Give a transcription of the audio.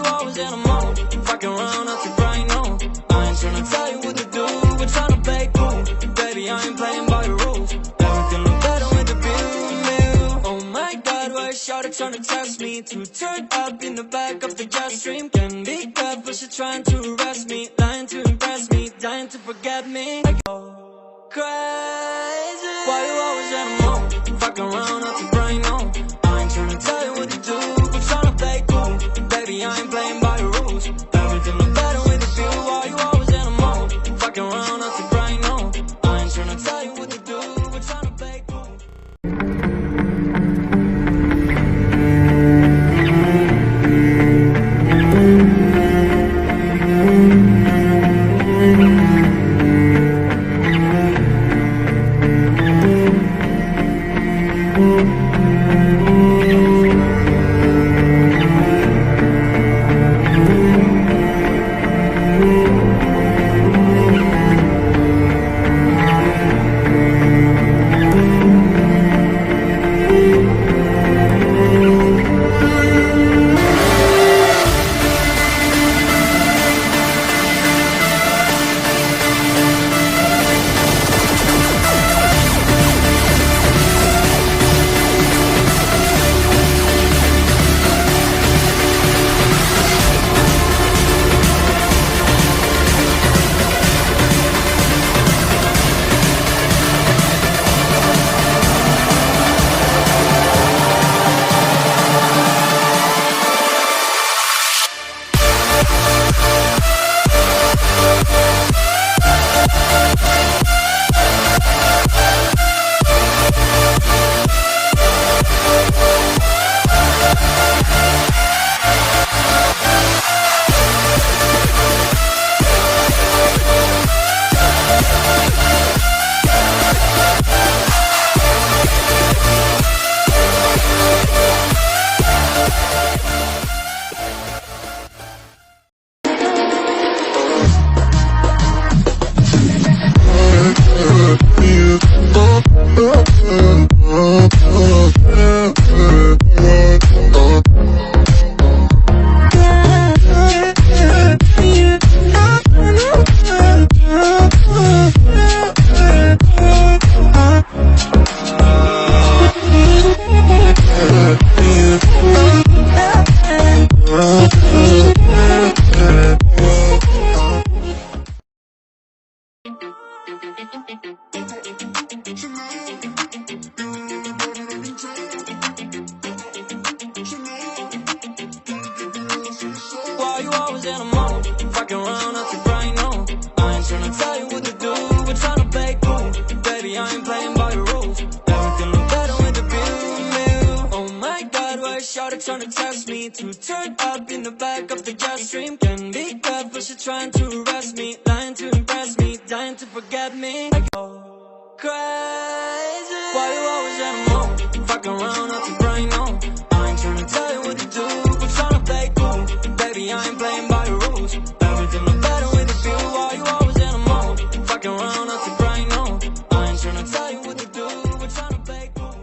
you always in a mode? Fucking around out your brain, no. I ain't tryna tell you what to do, we're tryna play cool. Baby, I ain't playing by the rules. Everything look better with the view. Oh my God, why is Shawty tryna test me? To turn up in the back of the jet stream. Can be good, but she's trying to arrest me. Lying to impress me, dying to forget me. I go crazy. Why you always in a mode? Fucking around out your brain, no. I ain't tryna tell you what to do, we're tryna play cool. Baby, I ain't playing by the rules. Everything look better with a view. Why you always in a mode? Fucking around out your brain, no. I ain't tryna tell you what to do, we're tryna play cool. Why you always in a mode? Fucking around out your brain, no. I ain't tryna tell you what to do, we're tryna play cool. Baby, I ain't playing by the rules. Everything look better with the view. Oh my God, why is Shawty tryna test me? To turn up in the back of the jet stream. Can be good, but she's trying to arrest me. Lying to impress me, dying to forget me. I go crazy. Why you always in a mode? Fucking around out your brain, no. I ain't tryna tell you what to do, we're tryna play cool. Baby, I ain't playing by the rules. Everything look better with a view. Why you always in a mode? Fucking around out your brain, no. I ain't tryna tell you what to do, we're tryna play cool.